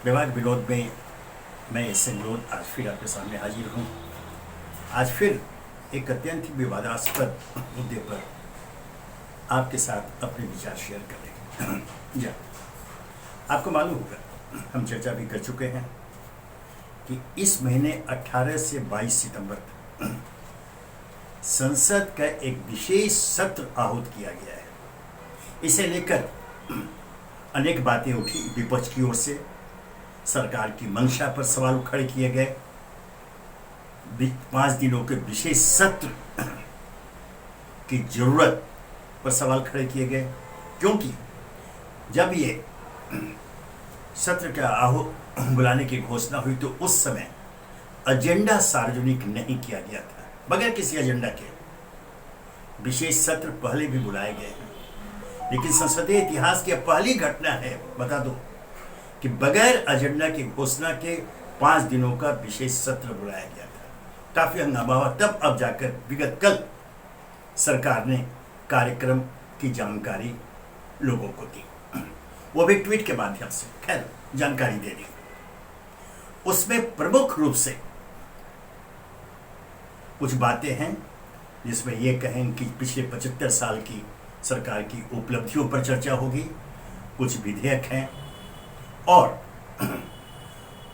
विभाग विरोध में मैं इससे विरोध आज फिर आपके सामने हाजिर हूँ। आज फिर एक अत्यंत ही विवादास्पद मुद्दे पर आपके साथ अपने विचार शेयर करें। या आपको मालूम होगा, हम चर्चा भी कर चुके हैं कि इस महीने 18 से 22 सितंबर तक संसद का एक विशेष सत्र आहूत किया गया है। इसे लेकर अनेक बातें उठी विपक्ष की ओर से, सरकार की मंशा पर सवाल खड़े किए गए, 5 दिनों के विशेष सत्र की जरूरत पर सवाल खड़े किए गए, क्योंकि जब ये सत्र का बुलाने की घोषणा हुई तो उस समय एजेंडा सार्वजनिक नहीं किया गया था। बगैर किसी एजेंडा के विशेष सत्र पहले भी बुलाए गए हैं, लेकिन संसदीय इतिहास की पहली घटना है, बता दो, कि बगैर एजेंडा की घोषणा के 5 दिनों का विशेष सत्र बुलाया गया था। काफी हंगामा हुआ, तब अब जाकर विगत कल सरकार ने कार्यक्रम की जानकारी लोगों को दी, वो भी ट्वीट के माध्यम से। खैर, जानकारी दे दी। उसमें प्रमुख रूप से कुछ बातें हैं जिसमें यह कहें कि पिछले 75 साल की सरकार की उपलब्धियों पर चर्चा होगी, कुछ विधेयक हैं और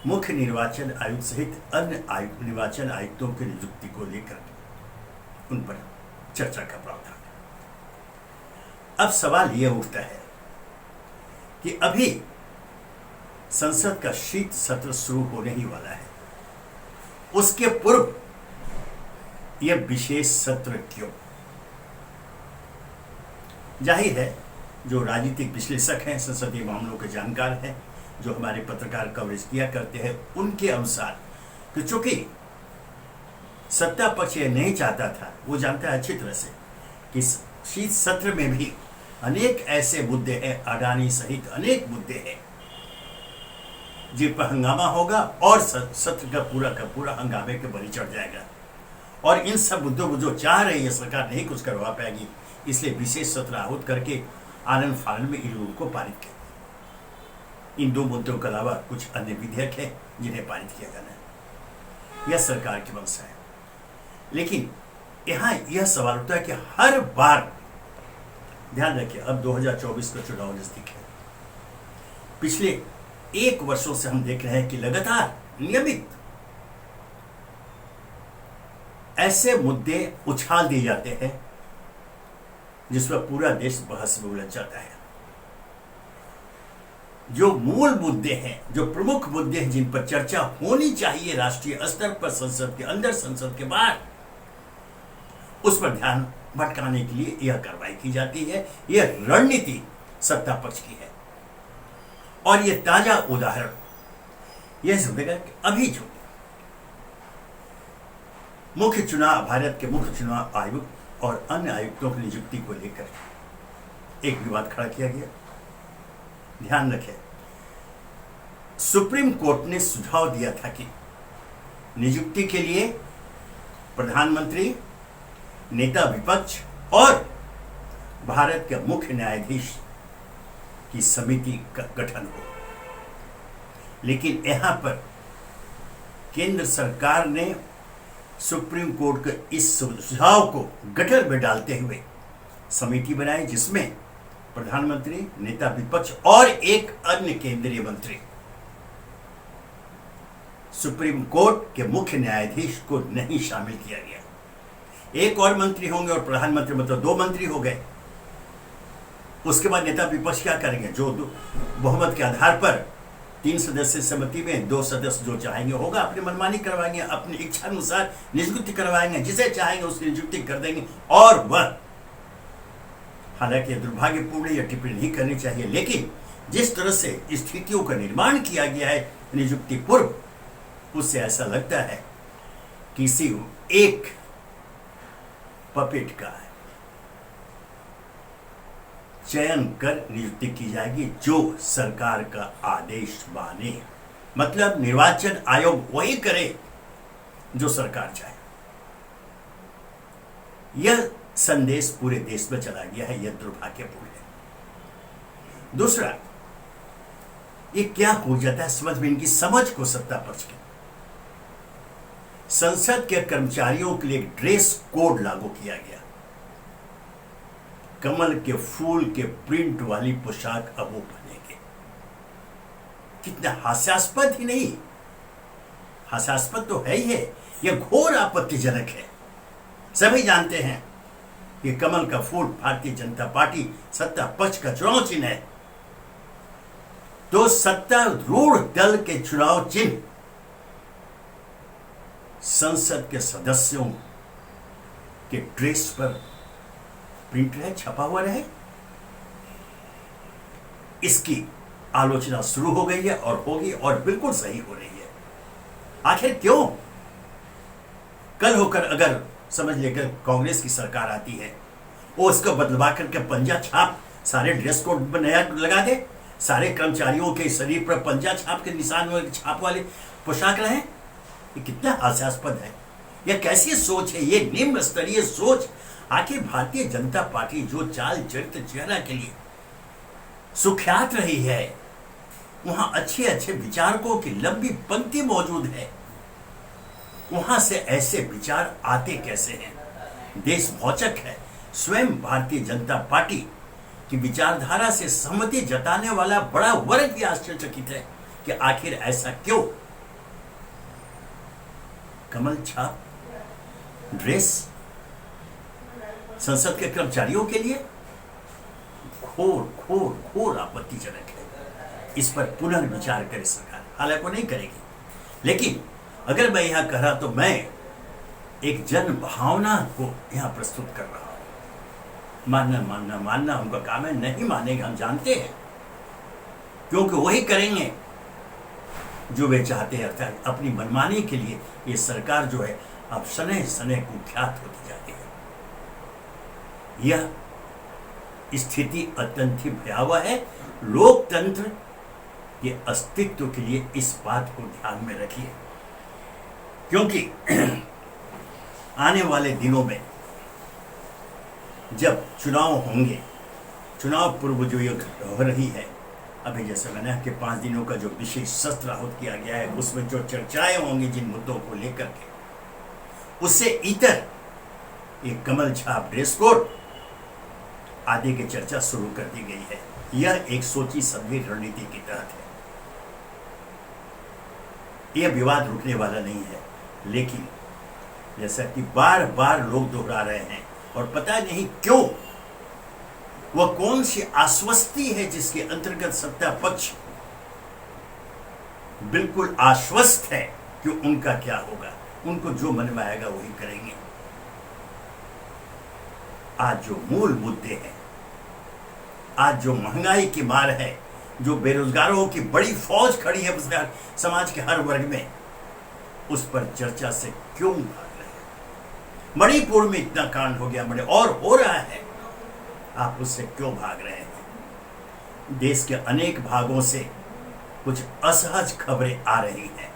मुख्य निर्वाचन आयुक्त सहित अन्य निर्वाचन आयुक्तों की नियुक्ति को लेकर उन पर चर्चा का प्रावधान है। अब सवाल यह उठता है कि अभी संसद का शीत सत्र शुरू होने ही वाला है, उसके पूर्व यह विशेष सत्र क्यों? जाहिर है, जो राजनीतिक विश्लेषक हैं, संसदीय मामलों के जानकार हैं, जो हमारे पत्रकार कवरेज किया करते हैं, उनके अनुसार कि चूंकि सत्ता पक्ष यह नहीं चाहता था, वो जानता है अच्छी तरह से कि शीत सत्र में भी अनेक ऐसे मुद्दे हैं, अडानी सहित अनेक मुद्दे हैं जिन पर हंगामा होगा और सत्र का पूरा हंगामे के बलि चढ़ जाएगा। और इन सब मुद्दों को जो चाह रही है सरकार नहीं कुछ करवा पाएगी, इसलिए विशेष सत्र आहूत करके आनंद फानंद में इन लोगों को पारित किया। इन 2 मुद्दों के अलावा कुछ अन्य विधेयक हैं जिन्हें पारित किया जाना है। यह सरकार की मंशा है, लेकिन यहां यह सवाल उठता है कि हर बार, ध्यान रखिए, अब 2024 का चुनाव नजदीक है। पिछले 1 वर्षों से हम देख रहे हैं कि लगातार नियमित ऐसे मुद्दे उछाल दिए जाते हैं जिसमें पूरा देश बहस में उलझ जाता है। जो मूल मुद्दे हैं, जो प्रमुख मुद्दे हैं, जिन पर चर्चा होनी चाहिए राष्ट्रीय स्तर पर, संसद के अंदर, संसद के बाहर, उस पर ध्यान भटकाने के लिए यह कार्रवाई की जाती है। यह रणनीति सत्ता पक्ष की है। और यह ताजा उदाहरण यह समझेगा कि अभी जो भारत के मुख्य चुनाव आयुक्त और अन्य आयुक्तों की नियुक्ति को लेकर एक विवाद खड़ा किया गया। ध्यान रखें, सुप्रीम कोर्ट ने सुझाव दिया था कि नियुक्ति के लिए प्रधानमंत्री, नेता विपक्ष और भारत के मुख्य न्यायाधीश की समिति का गठन हो। लेकिन यहां पर केंद्र सरकार ने सुप्रीम कोर्ट के इस सुझाव को गटर में डालते हुए समिति बनाई, जिसमें प्रधानमंत्री, नेता विपक्ष और एक अन्य केंद्रीय मंत्री, सुप्रीम कोर्ट के मुख्य न्यायाधीश को नहीं शामिल किया गया। एक और मंत्री होंगे और प्रधानमंत्री, मतलब 2 मंत्री हो गए। उसके बाद नेता विपक्ष क्या करेंगे? जो बहुमत के आधार पर 3 सदस्य समिति में 2 सदस्य जो चाहेंगे होगा, अपनी मनमानी करवाएंगे, अपनी इच्छा अनुसार नियुक्ति करवाएंगे, जिसे चाहेंगे उसकी नियुक्ति कर देंगे। और वह, हालांकि दुर्भाग्यपूर्ण, यह टिप्पणी नहीं करनी चाहिए, लेकिन जिस तरह से स्थितियों का निर्माण किया गया है नियुक्ति पूर्व, उससे ऐसा लगता है किसी एक पपेट का चयन कर नियुक्ति की जाएगी जो सरकार का आदेश माने। मतलब निर्वाचन आयोग वही करे जो सरकार चाहे। यह संदेश पूरे देश में चला गया है, यह दुर्भाग्यपूर्ण है। दूसरा, ये क्या हो जाता है समझ में, इनकी समझ को सत्ता पक्ष की। संसद के कर्मचारियों के लिए एक ड्रेस कोड लागू किया गया। कमल के फूल के प्रिंट वाली पोशाक अब वो पहनेंगे। कितना हास्यास्पद ही नहीं, हास्यास्पद तो है ही है, यह घोर आपत्तिजनक है। सभी जानते हैं कि कमल का फूल भारतीय जनता पार्टी सत्ता पक्ष का चुनाव चिन्ह है, तो सत्तारूढ़ दल के चुनाव चिन्ह संसद के सदस्यों के ड्रेस पर प्रिंट रहे, छपा हुआ रहे। इसकी आलोचना शुरू हो गई है और होगी, और बिल्कुल सही हो रही है। आखिर क्यों? कल होकर अगर समझ लेकर कांग्रेस की सरकार आती है, वो इसको बदलवा करके पंजा छाप सारे ड्रेस कोड पर नया लगा दे, सारे कर्मचारियों के शरीर पर पंजा छाप के निशान वाले छाप वाले पोशाक रहे। ये कितना हास्यास्पद है, यह कैसी सोच है, ये निम्न स्तरीय सोच। आखिर भारतीय जनता पार्टी जो चाल चरित्र चेहरा के लिए सुख्यात रही है, वहां अच्छे अच्छे विचारकों की लंबी पंक्ति मौजूद है, वहां से ऐसे विचार आते कैसे हैं? देश भौचक है। स्वयं भारतीय जनता पार्टी की विचारधारा से सहमति जताने वाला बड़ा वर्ग भी आश्चर्यचकित है कि आखिर ऐसा क्यों? कमल छाप ड्रेस संसद के कर्मचारियों के लिए घोर घोर घोर आपत्तिजनक है। इस पर पुनर्विचार करे सरकार, हालांकि वो नहीं करेगी, लेकिन अगर मैं यहां कह रहा तो मैं एक जन भावना को यहां प्रस्तुत कर रहा हूं। मानना मानना मानना उनका काम है, नहीं मानेंगे हम जानते हैं, क्योंकि वही करेंगे जो वे चाहते हैं। अर्थात अपनी मनमानी के लिए ये सरकार जो है अब सने सने कुख्यात होती जाती है। यह स्थिति अत्यंत ही भयावह है। लोकतंत्र के अस्तित्व के लिए इस बात को ध्यान में रखिए, क्योंकि आने वाले दिनों में जब चुनाव होंगे, चुनाव पूर्व जो ये हो रही है, अभी जैसे मैंने कि 5 दिनों का जो विशेष सत्र आहूत किया गया है, उसमें जो चर्चाएं होंगी जिन मुद्दों को लेकर के, उससे इतर एक कमल छाप ड्रेस कोड आदि की चर्चा शुरू कर दी गई है। यह एक सोची समझी रणनीति के तहत है। यह विवाद रुकने वाला नहीं है, लेकिन जैसा कि बार बार लोग दोहरा रहे हैं और पता नहीं क्यों, वह कौन सी आश्वस्ति है जिसके अंतर्गत सत्ता पक्ष बिल्कुल आश्वस्त है कि उनका क्या होगा, उनको जो मन में आएगा वही करेंगे। आज जो मूल मुद्दे हैं, आज जो महंगाई की मार है, जो बेरोजगारों की बड़ी फौज खड़ी है समाज के हर वर्ग में, उस पर चर्चा से क्यों भाग रहे हैं? मणिपुर में इतना कांड हो गया, और हो रहा है, आप उससे क्यों भाग रहे हैं? देश के अनेक भागों से कुछ असहज खबरें आ रही हैं,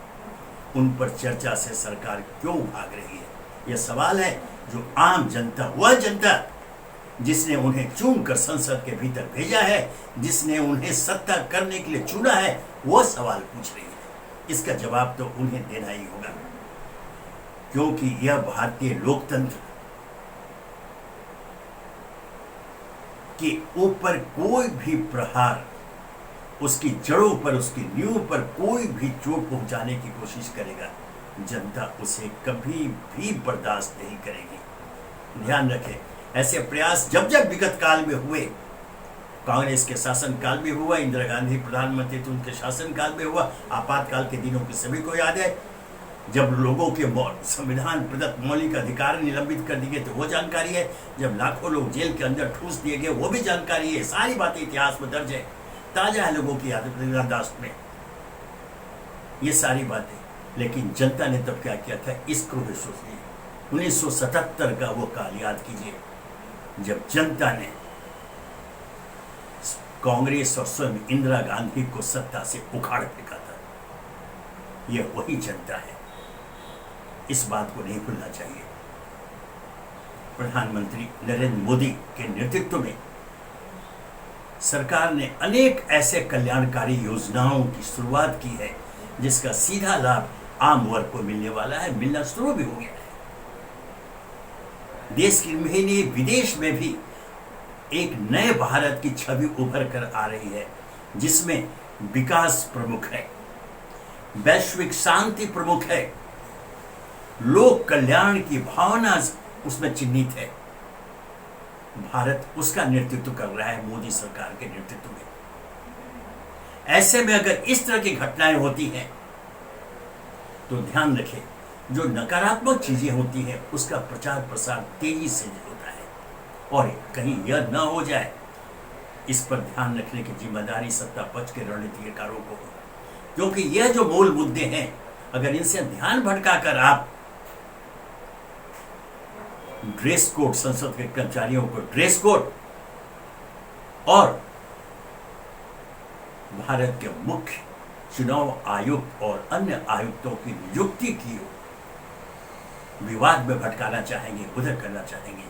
उन पर चर्चा से सरकार क्यों भाग रही है? यह सवाल है जो आम जनता, वह जनता जिसने उन्हें चुनकर संसद के भीतर भेजा है, जिसने उन्हें सत्ता करने के लिए चुना है, वह सवाल पूछ रही है। इसका जवाब तो उन्हें देना ही होगा, क्योंकि यह भारतीय लोकतंत्र के ऊपर कोई भी प्रहार, उसकी जड़ों पर, उसकी नींव पर कोई भी चोट पहुंचाने की कोशिश करेगा, जनता उसे कभी भी बर्दाश्त नहीं करेगी। ध्यान रखें, ऐसे प्रयास जब जब विगत काल में हुए, कांग्रेस के शासन काल में हुआ, इंदिरा गांधी प्रधानमंत्री थी उनके शासन काल में हुआ, आपातकाल के दिनों की सभी को याद है, जब लोगों के संविधान प्रदत्त मौलिक अधिकार निलंबित कर दिए गए तो वो जानकारी है, जब लाखों लोग जेल के अंदर ठूस दिए गए वो भी जानकारी है। सारी बातें इतिहास में दर्ज है, ताजा है लोगों की याददाश्त में ये सारी बातें। लेकिन जनता ने तब क्या किया था, इसको भी सोचिए। 1977 का वो काल याद कीजिए, जब जनता ने कांग्रेस और स्वयं इंदिरा गांधी को सत्ता से उखाड़ फेंका था। यह वही जनता है, इस बात को नहीं भूलना चाहिए। प्रधानमंत्री नरेंद्र मोदी के नेतृत्व में सरकार ने अनेक ऐसे कल्याणकारी योजनाओं की शुरुआत की है जिसका सीधा लाभ आम वर्ग को मिलने वाला है, मिलना शुरू भी हो गया है। देश की नहीं विदेश में भी एक नए भारत की छवि उभर कर आ रही है जिसमें विकास प्रमुख है, वैश्विक शांति प्रमुख है, लोक कल्याण की भावना उसमें चिन्हित है। भारत उसका नेतृत्व कर रहा है मोदी सरकार के नेतृत्व में। ऐसे में अगर इस तरह की घटनाएं होती हैं तो ध्यान रखें, जो नकारात्मक चीजें होती हैं उसका प्रचार प्रसार तेजी से होता है और कहीं यह न हो जाए, इस पर ध्यान रखने की जिम्मेदारी सत्ता पक्ष के रणनीतिकारों को, क्योंकि यह जो मूल मुद्दे हैं अगर इनसे ध्यान भटकाकर आप ड्रेस कोड, संसद के कर्मचारियों को ड्रेस कोड और भारत के मुख्य चुनाव आयुक्त और अन्य आयुक्तों की नियुक्ति की विवाद में भटकाना चाहेंगे, उधर करना चाहेंगे,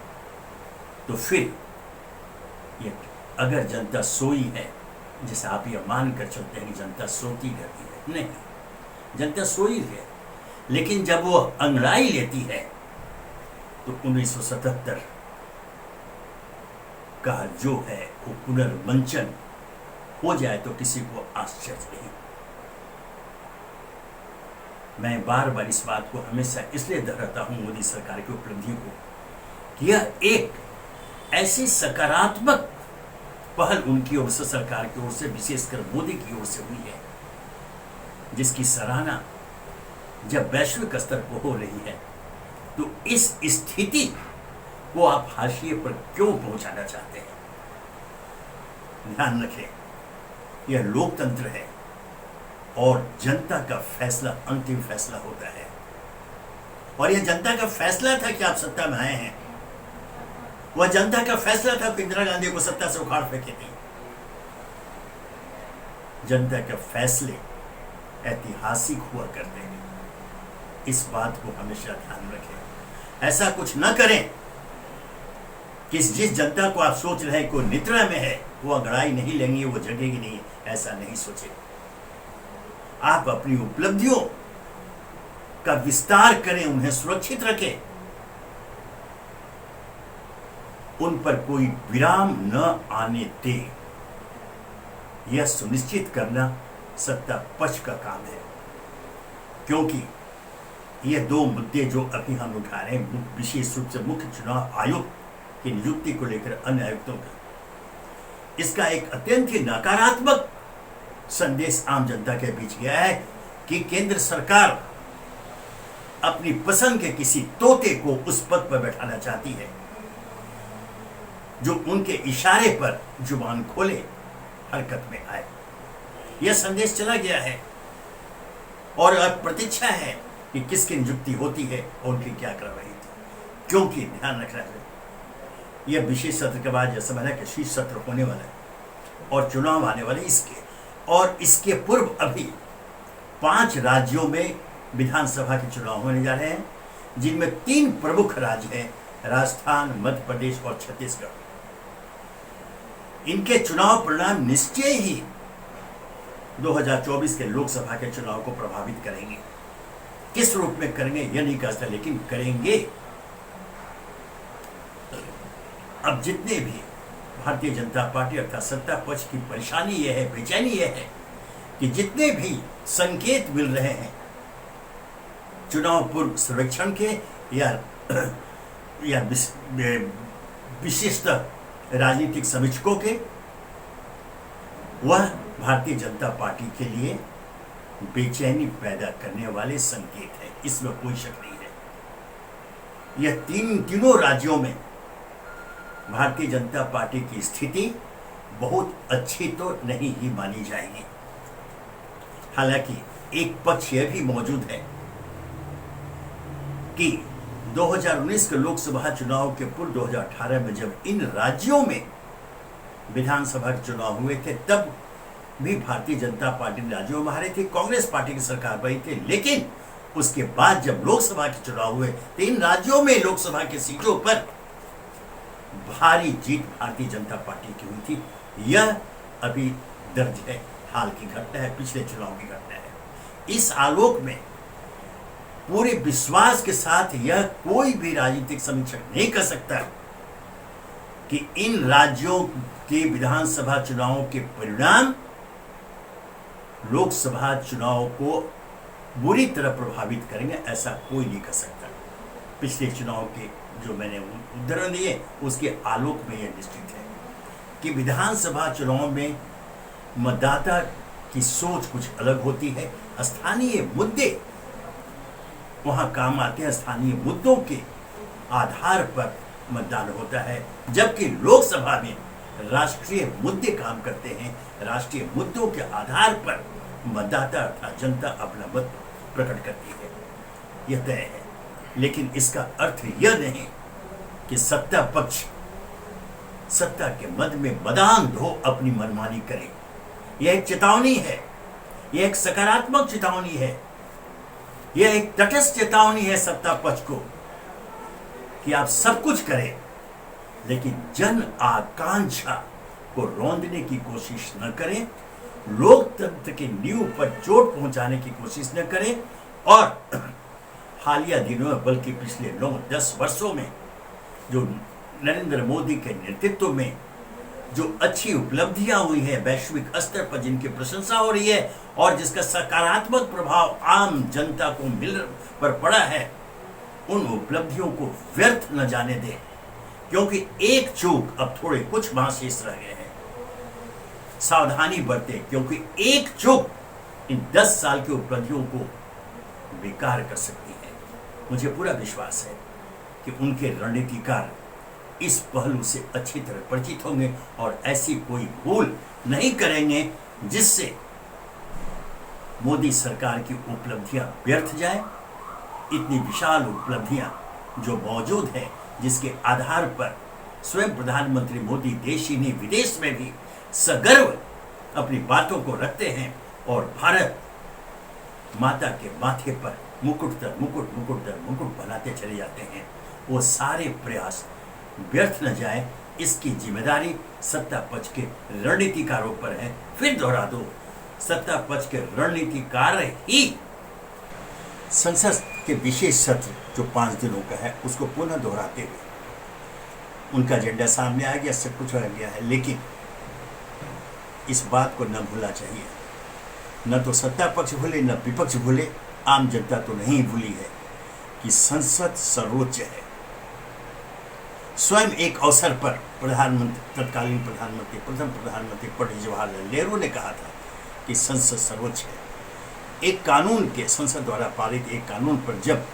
तो फिर ये अगर जनता सोई है, जैसे आप ये मान कर चलते हैं कि जनता सोती रहती है, नहीं, जनता सोई है, लेकिन जब वो अंगड़ाई लेती है तो 1977 का जो है वो पुनर्मंचन हो जाए तो किसी को आश्चर्य नहीं। मैं बार बार इस बात को हमेशा इसलिए दोहराता हूं मोदी सरकार की उपलब्धियों को कि यह एक ऐसी सकारात्मक पहल उनकी ओर से, सरकार की ओर से, विशेषकर मोदी की ओर से हुई है जिसकी सराहना जब वैश्विक स्तर पर हो रही है तो इस स्थिति को आप हाशिए पर क्यों पहुंचाना चाहते हैं? ध्यान रखें, यह लोकतंत्र है और जनता का फैसला अंतिम फैसला होता है और यह जनता का फैसला था कि आप सत्ता में आए हैं। वह जनता का फैसला था कि इंदिरा गांधी को सत्ता से उखाड़ फेंकी थी। जनता के फैसले ऐतिहासिक हुआ करते हैं, इस बात को हमेशा ध्यान रखें। ऐसा कुछ न करें कि जिस जनता को आप सोच रहे हैं कि निद्रा में है वो अंगड़ाई नहीं लेंगी, वो जगेगी नहीं, ऐसा नहीं सोचे। आप अपनी उपलब्धियों का विस्तार करें, उन्हें सुरक्षित रखें, उन पर कोई विराम न आने दें, यह सुनिश्चित करना सत्ता पक्ष का काम है। क्योंकि ये दो मुद्दे जो अभी हम उठा रहे हैं, विशेष रूप से मुख्य चुनाव आयुक्त की नियुक्ति को लेकर अन्य आयुक्तों का, इसका एक अत्यंत ही नकारात्मक संदेश आम जनता के बीच गया है कि केंद्र सरकार अपनी पसंद के किसी तोते को उस पद पर बैठाना चाहती है जो उनके इशारे पर जुबान खोले, हरकत में आए। यह संदेश चला गया है और अब प्रतीक्षा है कि किसकी नियुक्ति होती है और उनकी क्या कार्रवाई थी। क्योंकि ध्यान रखना है, यह विशेष सत्र के बाद यह समझना कि शीर्ष सत्र होने वाला है और चुनाव आने वाले इसके पूर्व अभी 5 राज्यों में विधानसभा के चुनाव होने जा रहे हैं, जिनमें 3 प्रमुख राज्य हैं, राजस्थान, मध्य प्रदेश और छत्तीसगढ़। इनके चुनाव परिणाम निश्चय ही 2024 के लोकसभा के चुनाव को प्रभावित करेंगे। किस रूप में करेंगे यह नहीं कह सकते, लेकिन करेंगे। अब जितने भी भारतीय जनता पार्टी अर्थात सत्ता पक्ष की परेशानी यह है, बेचैनी यह है कि जितने भी संकेत मिल रहे हैं चुनाव पूर्व सर्वेक्षण के या विशिष्ट राजनीतिक समीक्षकों के, वह भारतीय जनता पार्टी के लिए बेचैनी पैदा करने वाले संकेत है, इसमें कोई शक नहीं है। यह तीनों राज्यों में भारतीय जनता पार्टी की स्थिति बहुत अच्छी तो नहीं ही मानी जाएगी। हालांकि एक पक्ष यह भी मौजूद है कि 2019 के लोकसभा चुनाव के पूर्व 2018 में जब इन राज्यों में विधानसभा के चुनाव हुए थे तब भी भारतीय जनता पार्टी राज्यों में हारे थे, कांग्रेस पार्टी की सरकार बनी थी। लेकिन उसके बाद जब लोकसभा के चुनाव हुए तो इन राज्यों में लोकसभा की सीटों पर भारी जीत भारतीय जनता पार्टी की हुई थी यह अभी दर्ज है, हाल की घटना है, पिछले चुनाव की घटना है। इस आलोक में पूरे विश्वास के साथ यह कोई भी राजनीतिक समीक्षक नहीं कर सकता कि इन राज्यों के विधानसभा चुनावों के परिणाम लोकसभा चुनाव को बुरी तरह प्रभावित करेंगे, ऐसा कोई नहीं कर सकता। पिछले चुनाव के जो मैंने उदाहरण दिए उसके आलोक में यह निश्चित है कि विधानसभा चुनाव में मतदाता की सोच कुछ अलग होती है। स्थानीय मुद्दे वहां काम आते हैं, स्थानीय मुद्दों के आधार पर मतदान होता है, जबकि लोकसभा में राष्ट्रीय मुद्दे काम करते हैं। राष्ट्रीय मुद्दों के आधार पर मतदाता अर्थात जनता अपना मत प्रकट करती है, यह तय है। लेकिन इसका अर्थ यह नहीं कि सत्ता पक्ष सत्ता के मद में मदान धो अपनी मनमानी करे। यह एक चेतावनी है, यह एक सकारात्मक चेतावनी है, यह एक तटस्थ चेतावनी है सत्ता पक्ष को कि आप सब कुछ करें, लेकिन जन आकांक्षा को रौंदने की कोशिश न करें, लोकतंत्र की नींव पर चोट पहुंचाने की कोशिश न करें। और हालिया दिनों में बल्कि पिछले 9-10 वर्षों में जो नरेंद्र मोदी के नेतृत्व में जो अच्छी उपलब्धियां हुई है वैश्विक स्तर पर, जिनकी प्रशंसा हो रही है और जिसका सकारात्मक प्रभाव आम जनता को मिल पर पड़ा है, उन उपलब्धियों को व्यर्थ न जाने दें, क्योंकि एक चूक अब थोड़े कुछ माह शेष रह गए हैं। सावधानी बरतें, क्योंकि एक चूक इन 10 साल की उपलब्धियों को बेकार कर सकती है। मुझे पूरा विश्वास है कि उनके रणनीतिकार इस पहलू से अच्छी तरह परिचित होंगे और ऐसी कोई भूल नहीं करेंगे जिससे मोदी सरकार की उपलब्धियां व्यर्थ जाए। इतनी विशाल उपलब्धियां जो मौजूद है, जिसके आधार पर स्वयं प्रधानमंत्री मोदी देश ही नहीं विदेश में भी सगर्व अपनी बातों को रखते हैं और भारत माता के माथे पर मुकुट दर मुकुट मुकुट दर मुकुट बनाते चले जाते हैं। वो सारे प्रयास व्यर्थ न जाए, इसकी जिम्मेदारी सत्ता पक्ष के रणनीतिकारों पर है। फिर दोहरा दो, सत्ता पक्ष के रणनीतिकार ही संसद के विशेष सत्र जो 5 दिनों का है उसको पुनः दोहराते हुए उनका एजेंडा सामने आ गया, सब कुछ हो गया है। लेकिन इस बात को न भूलना चाहिए, न तो सत्ता पक्ष भूले न विपक्ष भूले, आम जनता तो नहीं भूली है कि संसद सर्वोच्च है। स्वयं एक अवसर पर तत्कालीन प्रधानमंत्री प्रथम प्रधानमंत्री पंडित जवाहरलाल नेहरू ने कहा था कि संसद सर्वोच्च है। एक कानून के संसद द्वारा पारित एक कानून पर जब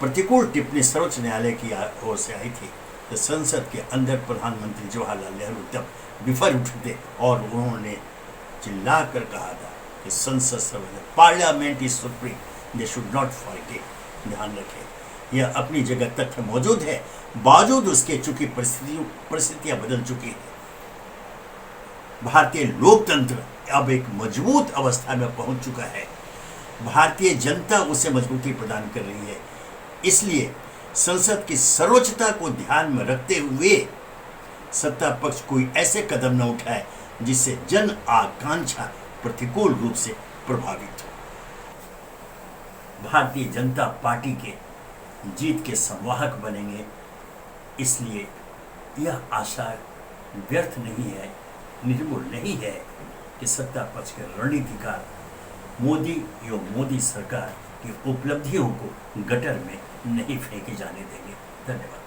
प्रतिकूल टिप्पणी सर्वोच्च न्यायालय की ओर से आई थी तो संसद के अंदर प्रधानमंत्री जवाहरलाल नेहरू तब बिफर उठते और उन्होंने चिल्ला कर कहा था कि संसद सर्वोच्च, parliament is supreme, they should not forget. ध्यान रखें, यह अपनी जगह तथ्य मौजूद है, बावजूद उसके चूंकि परिस्थितियां बदल चुकी है। भारतीय लोकतंत्र अब एक मजबूत अवस्था में पहुंच चुका है, भारतीय जनता उसे मजबूती प्रदान कर रही है। इसलिए संसद की सर्वोच्चता को ध्यान में रखते हुए सत्ता पक्ष कोई ऐसे कदम न उठाए जिससे जन आकांक्षा प्रतिकूल रूप से प्रभावित हो। भारतीय जनता पार्टी के जीत के संवाहक बनेंगे, इसलिए यह आशा व्यर्थ नहीं है, निर्मूल नहीं है कि सत्ता पक्ष के रणनीतिकार मोदी एवं मोदी सरकार की उपलब्धियों को गटर में नहीं फेंके जाने देंगे। धन्यवाद।